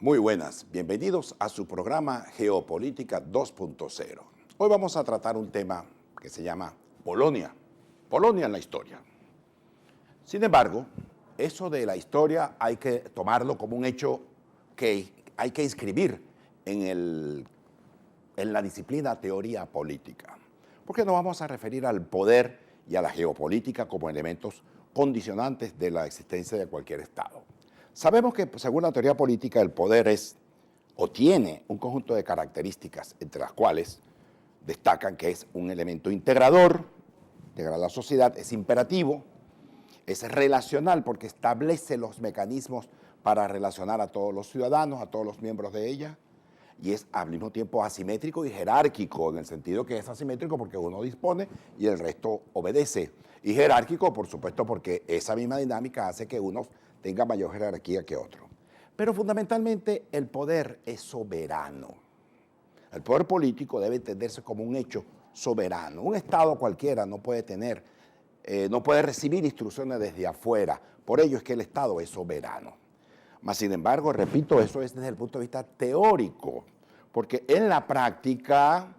Muy buenas, bienvenidos a su programa Geopolítica 2.0. Hoy vamos a tratar un tema que se llama Polonia. Polonia en la historia. Sin embargo, eso de la historia hay que tomarlo como un hecho que hay que inscribir en la disciplina teoría política, porque nos vamos a referir al poder y a la geopolítica como elementos condicionantes de la existencia de cualquier Estado. Sabemos que, según la teoría política, el poder es o tiene un conjunto de características, entre las cuales destacan que es un elemento integrador, integra la sociedad, es imperativo, es relacional porque establece los mecanismos para relacionar a todos los ciudadanos, a todos los miembros de ella, y es al mismo tiempo asimétrico y jerárquico, en el sentido que es asimétrico porque uno dispone y el resto obedece, y jerárquico, por supuesto, porque esa misma dinámica hace que unos tengan mayor jerarquía que otros. Pero fundamentalmente el poder es soberano. El poder político debe entenderse como un hecho soberano. Un Estado cualquiera no puede recibir instrucciones desde afuera. Por ello es que el Estado es soberano. Mas, sin embargo, repito, eso es desde el punto de vista teórico, porque en la práctica,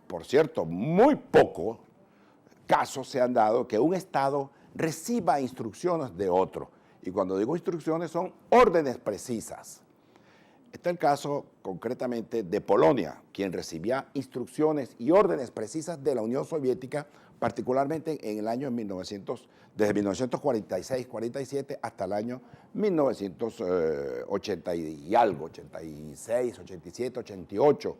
por cierto, muy pocos casos se han dado que un Estado reciba instrucciones de otro. Y cuando digo instrucciones son órdenes precisas. Este es el caso concretamente de Polonia, quien recibía instrucciones y órdenes precisas de la Unión Soviética, particularmente en el año desde 1946-47 hasta el año 1980 y algo, 86, 87, 88.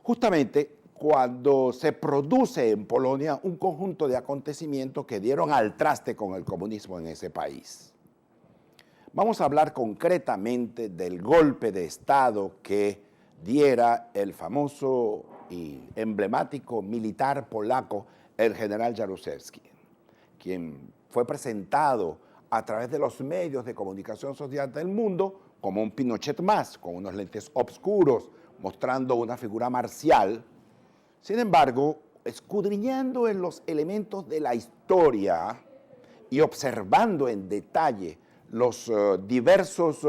Justamente cuando se produce en Polonia un conjunto de acontecimientos que dieron al traste con el comunismo en ese país. Vamos a hablar concretamente del golpe de Estado que diera el famoso y emblemático militar polaco, el general Jaruzelski, quien fue presentado a través de los medios de comunicación social del mundo como un Pinochet más, con unos lentes oscuros, mostrando una figura marcial. Sin embargo, escudriñando en los elementos de la historia y observando en detalle los diversos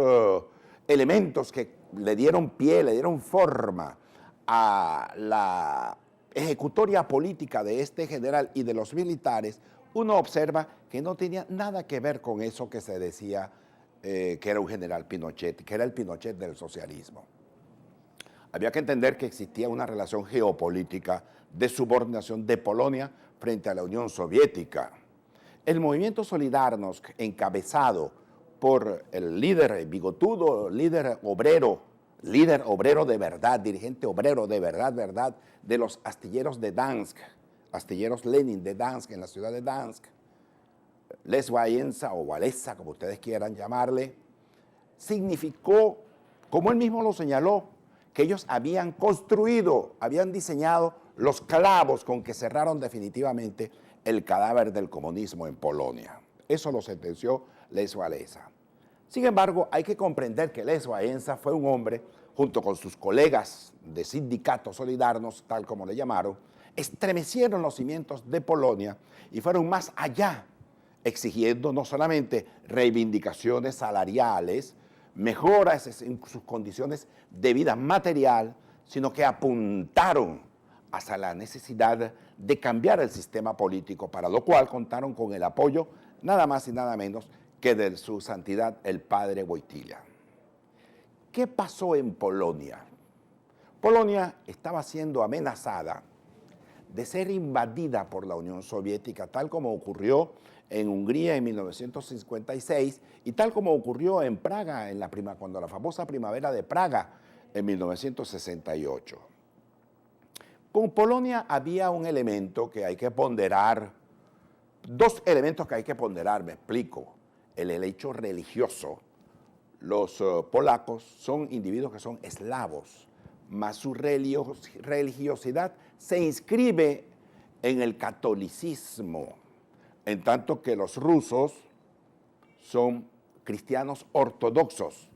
elementos que le dieron pie, le dieron forma a la ejecutoria política de este general y de los militares, uno observa que no tenía nada que ver con eso que se decía que era un general Pinochet, que era el Pinochet del socialismo. Había que entender que existía una relación geopolítica de subordinación de Polonia frente a la Unión Soviética. El movimiento Solidarnosc, encabezado por el líder bigotudo, líder obrero de verdad, dirigente obrero de verdad, de los astilleros de Gdansk, astilleros Lenin de Gdansk, en la ciudad de Gdansk, Lech Wałęsa o Wałęsa, como ustedes quieran llamarle, significó, como él mismo lo señaló, que ellos habían construido, habían diseñado los clavos con que cerraron definitivamente el cadáver del comunismo en Polonia. Eso lo sentenció Lech Wałęsa. Sin embargo, hay que comprender que Lech Wałęsa fue un hombre, junto con sus colegas de sindicatos Solidarnosc, tal como le llamaron, estremecieron los cimientos de Polonia y fueron más allá, exigiendo no solamente reivindicaciones salariales, mejoras en sus condiciones de vida material, sino que apuntaron hacia la necesidad de cambiar el sistema político, para lo cual contaron con el apoyo nada más y nada menos que de su santidad el padre Wojtyła. ¿Qué pasó en Polonia? Polonia estaba siendo amenazada de ser invadida por la Unión Soviética, tal como ocurrió en Hungría en 1956 y tal como ocurrió en Praga, cuando la famosa primavera de Praga en 1968. Con Polonia había un elemento que hay que ponderar, dos elementos que hay que ponderar, me explico. El hecho religioso. Los polacos son individuos que son eslavos, mas su religiosidad se inscribe en el catolicismo, en tanto que los rusos son cristianos ortodoxos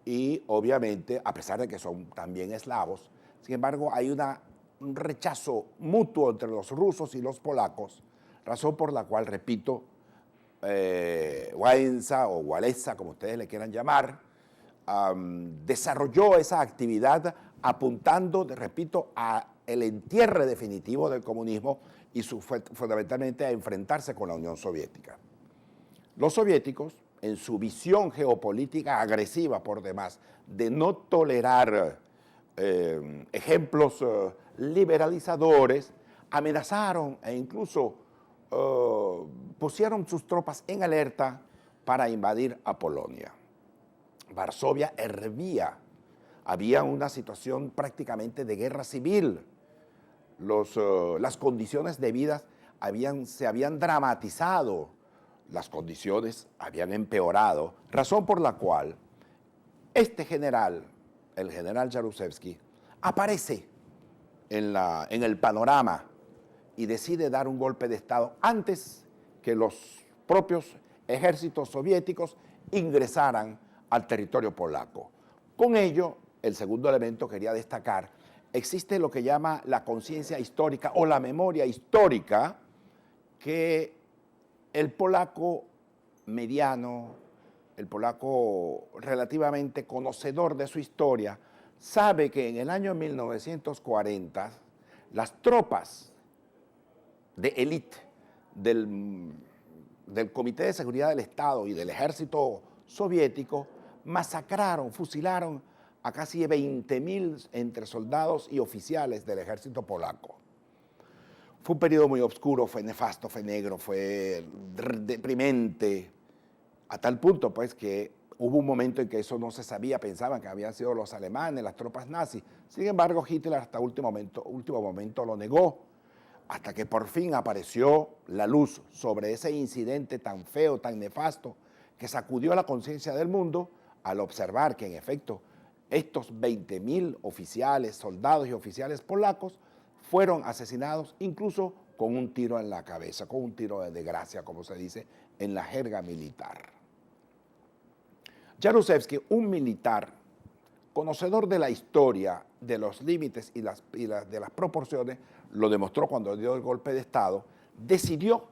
y obviamente, a pesar de que son también eslavos, sin embargo hay un rechazo mutuo entre los rusos y los polacos, razón por la cual, repito, Wałęsa o Wałęsa, como ustedes le quieran llamar, desarrolló esa actividad apuntando, repito, a el entierre definitivo del comunismo y fundamentalmente a enfrentarse con la Unión Soviética. Los soviéticos, en su visión geopolítica agresiva por demás, de no tolerar ejemplos liberalizadores, amenazaron e incluso pusieron sus tropas en alerta para invadir a Polonia. Varsovia hervía, había una situación prácticamente de guerra civil. Las condiciones de vida se habían dramatizado, las condiciones habían empeorado, razón por la cual este general, el general Jaruzelski, aparece en el panorama y decide dar un golpe de Estado antes que los propios ejércitos soviéticos ingresaran al territorio polaco. Con ello, el segundo elemento quería destacar, existe lo que llama la conciencia histórica o la memoria histórica, que el polaco mediano, el polaco relativamente conocedor de su historia, sabe que en el año 1940 las tropas de élite del Comité de Seguridad del Estado y del Ejército Soviético masacraron, fusilaron a casi 20.000 entre soldados y oficiales del ejército polaco. Fue un periodo muy oscuro, fue nefasto, fue negro, fue deprimente, a tal punto pues que hubo un momento en que eso no se sabía, pensaban que habían sido los alemanes, las tropas nazis. Sin embargo, Hitler hasta último momento lo negó, hasta que por fin apareció la luz sobre ese incidente tan feo, tan nefasto, que sacudió la conciencia del mundo al observar que en efecto estos 20.000 oficiales, soldados y oficiales polacos fueron asesinados incluso con un tiro en la cabeza, con un tiro de desgracia, como se dice en la jerga militar. Jaruzelski, un militar conocedor de la historia, de los límites y de las proporciones, lo demostró cuando dio el golpe de Estado, decidió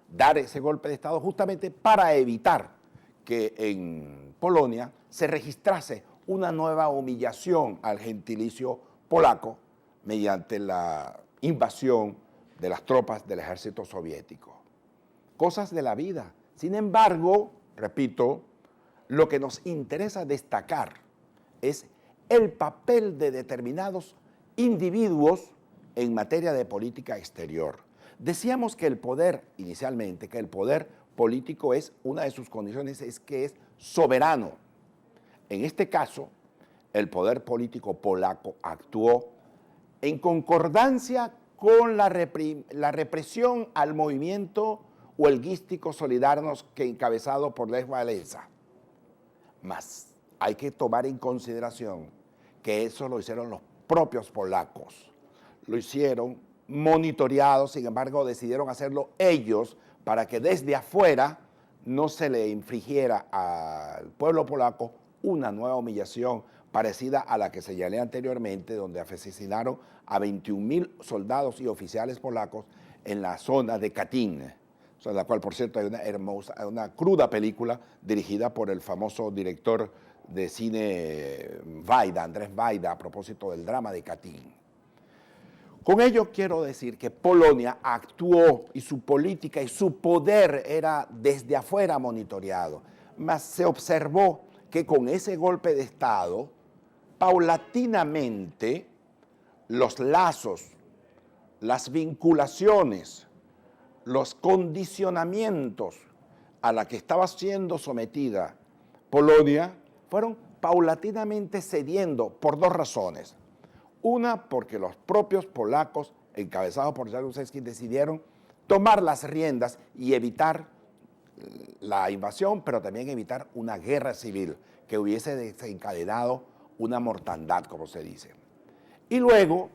dar ese golpe de Estado justamente para evitar que en Polonia se registrase una nueva humillación al gentilicio polaco mediante la invasión de las tropas del ejército soviético. Cosas de la vida. Sin embargo, repito, lo que nos interesa destacar es el papel de determinados individuos en materia de política exterior. Decíamos que el poder, inicialmente, que el poder político es, una de sus condiciones es que es soberano. En este caso, el poder político polaco actuó en concordancia con la represión al movimiento huelguístico Solidarność que encabezado por Lech Wałęsa. Mas hay que tomar en consideración que eso lo hicieron los propios polacos. Lo hicieron monitoreados, sin embargo decidieron hacerlo ellos para que desde afuera no se le infligiera al pueblo polaco una nueva humillación parecida a la que señalé anteriormente, donde asesinaron a 21.000 soldados y oficiales polacos en la zona de Katyn, en la cual, por cierto, hay una cruda película dirigida por el famoso director de cine Wajda, Andrzej Wajda, a propósito del drama de Katyn. Con ello quiero decir que Polonia actuó y su política y su poder era desde afuera monitoreado, mas se observó que con ese golpe de Estado, paulatinamente, los lazos, las vinculaciones, los condicionamientos a la que estaba siendo sometida Polonia fueron paulatinamente cediendo por dos razones. Una, porque los propios polacos, encabezados por Jaruzelski, decidieron tomar las riendas y evitar la invasión, pero también evitar una guerra civil que hubiese desencadenado una mortandad, como se dice. Y luego,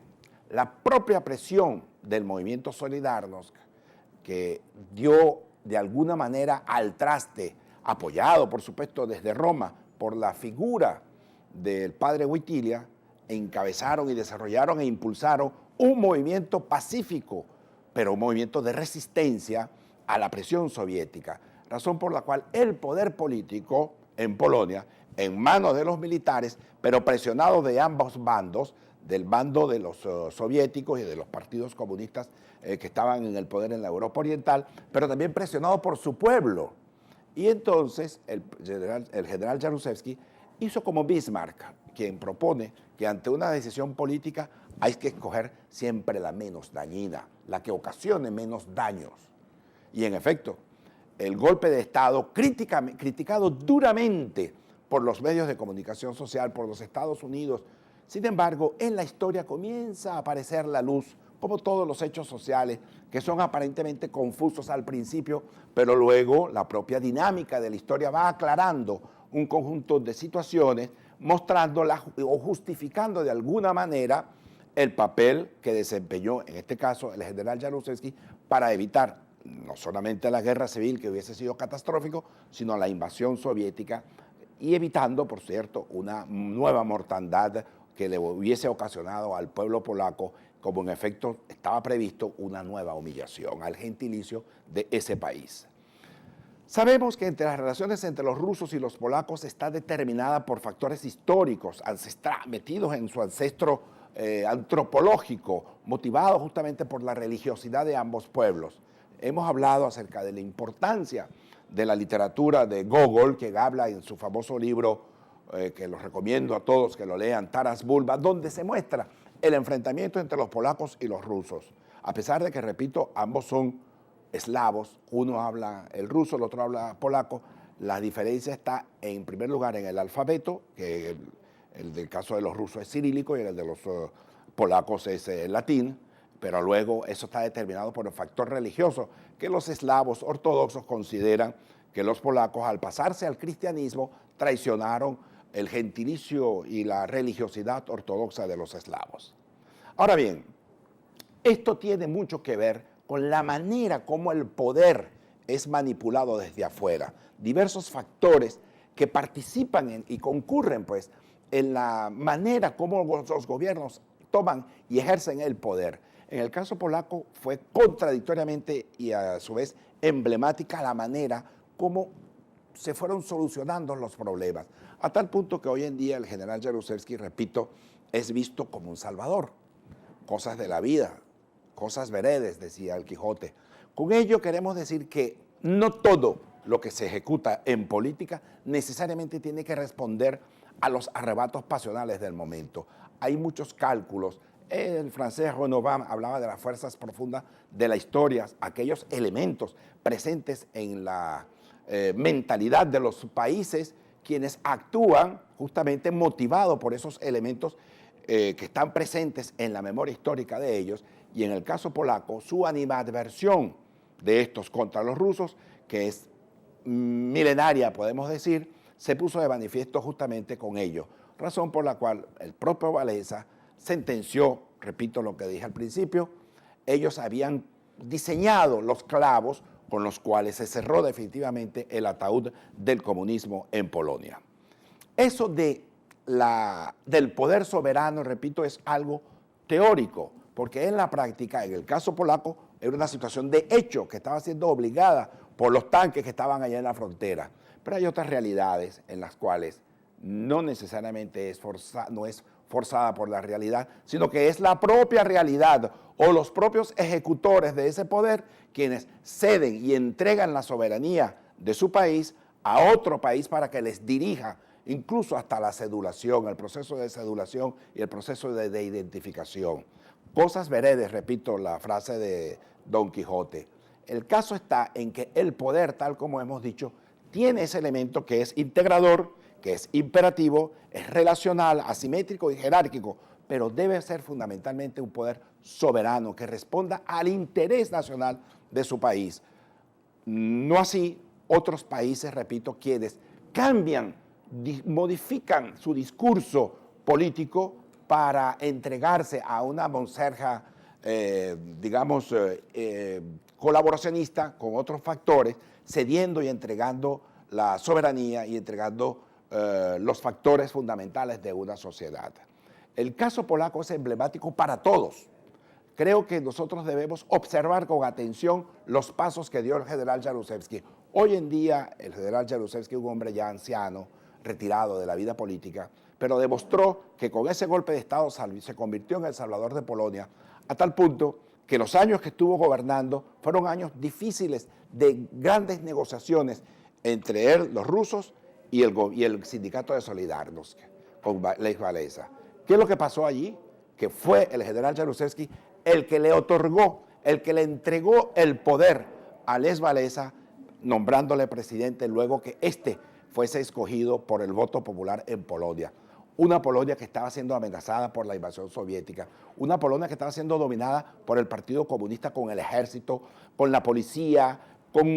la propia presión del movimiento Solidarność, que dio de alguna manera al traste, apoyado por supuesto desde Roma por la figura del padre Wojtyła, encabezaron y desarrollaron e impulsaron un movimiento pacífico, pero un movimiento de resistencia a la presión soviética, razón por la cual el poder político en Polonia, en manos de los militares, pero presionados de ambos bandos, del bando de los soviéticos y de los partidos comunistas que estaban en el poder en la Europa Oriental, pero también presionados por su pueblo. Y entonces el general Jaruzelski hizo como Bismarck, quien propone que ante una decisión política hay que escoger siempre la menos dañina, la que ocasione menos daños. Y en efecto, el golpe de Estado, criticado duramente por los medios de comunicación social, por los Estados Unidos, sin embargo, en la historia comienza a aparecer la luz, como todos los hechos sociales, que son aparentemente confusos al principio, pero luego la propia dinámica de la historia va aclarando un conjunto de situaciones, mostrando o justificando de alguna manera el papel que desempeñó, en este caso, el general Jaruzelski, para evitar no solamente la guerra civil, que hubiese sido catastrófico, sino la invasión soviética, y evitando, por cierto, una nueva mortandad que le hubiese ocasionado al pueblo polaco, como en efecto estaba previsto, una nueva humillación al gentilicio de ese país. Sabemos que entre las relaciones entre los rusos y los polacos está determinada por factores históricos, metidos en su ancestro antropológico, motivados justamente por la religiosidad de ambos pueblos. Hemos hablado acerca de la importancia de la literatura de Gogol, que habla en su famoso libro, que los recomiendo a todos que lo lean, Taras Bulba, donde se muestra el enfrentamiento entre los polacos y los rusos. A pesar de que, repito, ambos son eslavos, uno habla el ruso, el otro habla polaco, la diferencia está, en primer lugar, en el alfabeto, que el del caso de los rusos es cirílico y el de los polacos es latín, pero luego eso está determinado por el factor religioso, que los eslavos ortodoxos consideran que los polacos, al pasarse al cristianismo, traicionaron el gentilicio y la religiosidad ortodoxa de los eslavos. Ahora bien, esto tiene mucho que ver con la manera como el poder es manipulado desde afuera. Diversos factores que participan y concurren pues, en la manera como los gobiernos toman y ejercen el poder. En el caso polaco fue contradictoriamente y a su vez emblemática la manera como se fueron solucionando los problemas, a tal punto que hoy en día el general Jaruzelski, repito, es visto como un salvador. Cosas de la vida, cosas veredes, decía el Quijote. Con ello queremos decir que no todo lo que se ejecuta en política necesariamente tiene que responder a los arrebatos pasionales del momento. Hay muchos cálculos. El francés Renaud hablaba de las fuerzas profundas de la historia, aquellos elementos presentes en la mentalidad de los países, quienes actúan justamente motivados por esos elementos que están presentes en la memoria histórica de ellos, y en el caso polaco, su animadversión de estos contra los rusos, que es milenaria, podemos decir, se puso de manifiesto justamente con ello, razón por la cual el propio Wałęsa sentenció, repito lo que dije al principio, ellos habían diseñado los clavos con los cuales se cerró definitivamente el ataúd del comunismo en Polonia. Eso del poder soberano, repito, es algo teórico, porque en la práctica, en el caso polaco, era una situación de hecho que estaba siendo obligada por los tanques que estaban allá en la frontera. Pero hay otras realidades en las cuales no necesariamente no es forzada por la realidad, sino que es la propia realidad o los propios ejecutores de ese poder quienes ceden y entregan la soberanía de su país a otro país para que les dirija, incluso hasta la cedulación, el proceso de cedulación y el proceso de identificación. Cosas veredes, repito la frase de Don Quijote. El caso está en que el poder, tal como hemos dicho, tiene ese elemento que es integrador, que es imperativo, es relacional, asimétrico y jerárquico, pero debe ser fundamentalmente un poder soberano que responda al interés nacional de su país. No así otros países, repito, quienes cambian, modifican su discurso político para entregarse a una monserga, colaboracionista con otros factores, cediendo y entregando la soberanía y entregando los factores fundamentales de una sociedad. El caso polaco es emblemático para todos. Creo que nosotros debemos observar con atención los pasos que dio el general Jaruzelski. Hoy en día el general Jaruzelski es un hombre ya anciano, retirado de la vida política, pero demostró que con ese golpe de Estado se convirtió en el salvador de Polonia, a tal punto que los años que estuvo gobernando fueron años difíciles de grandes negociaciones entre él, los rusos y el sindicato de Solidarność con Lech Walesa. ¿Qué es lo que pasó allí? Que fue el general Jaruzelski el que le otorgó, el que le entregó el poder a Lech Walesa, nombrándole presidente luego que éste fuese escogido por el voto popular en Polonia. Una Polonia que estaba siendo amenazada por la invasión soviética, una Polonia que estaba siendo dominada por el Partido Comunista con el ejército, con la policía,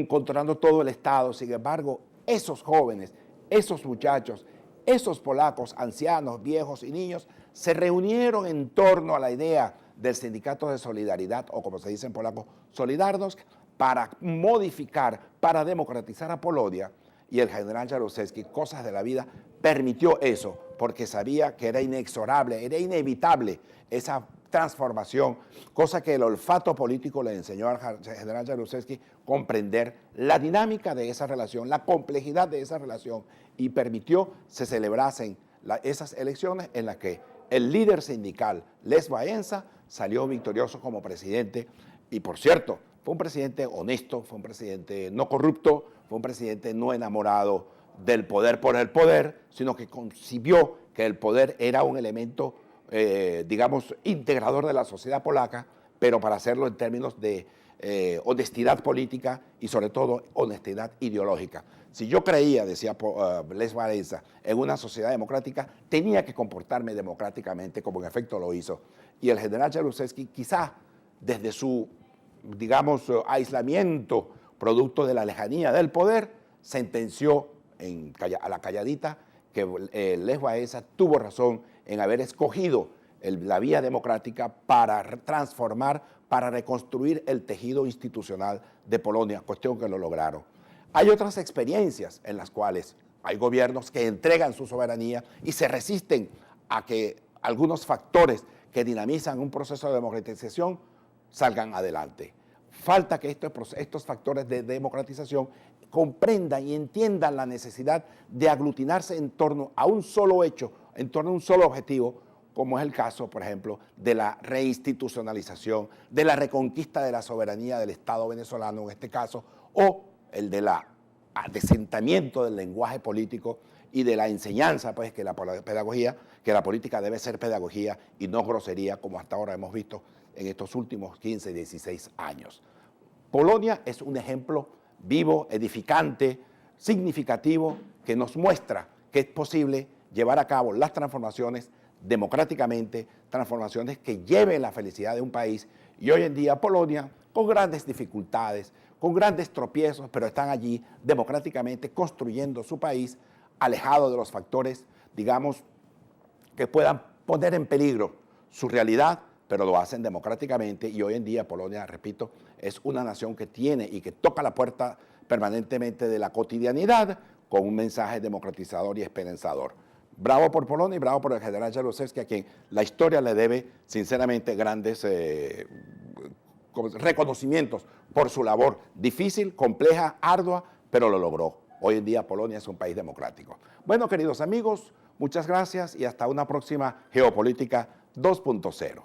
controlando todo el Estado. Sin embargo, esos jóvenes, esos muchachos, esos polacos, ancianos, viejos y niños, se reunieron en torno a la idea del Sindicato de Solidaridad, o como se dice en polaco, Solidarność, para modificar, para democratizar a Polonia, y el general Jaruzelski, cosas de la vida, permitió eso, porque sabía que era inexorable, era inevitable esa transformación, cosa que el olfato político le enseñó al general Jaruzelski comprender la dinámica de esa relación, la complejidad de esa relación, y permitió se celebrasen esas elecciones en las que el líder sindical, Lech Walesa, salió victorioso como presidente, y por cierto, fue un presidente honesto, fue un presidente no corrupto, fue un presidente no enamorado del poder por el poder, sino que concibió que el poder era un elemento, digamos, integrador de la sociedad polaca, pero para hacerlo en términos de honestidad política y sobre todo honestidad ideológica. Si yo creía, decía Lech Walesa, en una sociedad democrática, tenía que comportarme democráticamente, como en efecto lo hizo. Y el general Jaruzelski, quizá desde su, digamos, aislamiento, producto de la lejanía del poder, sentenció a la calladita que Lech Walesa tuvo razón en haber escogido la vía democrática para transformar, para reconstruir el tejido institucional de Polonia, cuestión que lo lograron. Hay otras experiencias en las cuales hay gobiernos que entregan su soberanía y se resisten a que algunos factores que dinamizan un proceso de democratización salgan adelante. Falta que estos factores de democratización comprendan y entiendan la necesidad de aglutinarse en torno a un solo hecho, en torno a un solo objetivo, como es el caso, por ejemplo, de la reinstitucionalización, de la reconquista de la soberanía del Estado venezolano en este caso, o el del adesentamiento del lenguaje político y de la enseñanza, pues, que la pedagogía, que la política debe ser pedagogía y no grosería, como hasta ahora hemos visto en estos últimos 15, 16 años. Polonia es un ejemplo vivo, edificante, significativo, que nos muestra que es posible llevar a cabo las transformaciones democráticamente, transformaciones que lleven la felicidad de un país. Y hoy en día Polonia, con grandes dificultades, con grandes tropiezos, pero están allí democráticamente construyendo su país, alejado de los factores, digamos, que puedan poner en peligro su realidad, pero lo hacen democráticamente. Y hoy en día Polonia, repito, es una nación que tiene y que toca la puerta permanentemente de la cotidianidad con un mensaje democratizador y esperanzador. Bravo por Polonia y bravo por el general Jaruzelski, a quien la historia le debe, sinceramente, grandes reconocimientos por su labor difícil, compleja, ardua, pero lo logró. Hoy en día Polonia es un país democrático. Bueno, queridos amigos, muchas gracias y hasta una próxima Geopolítica 2.0.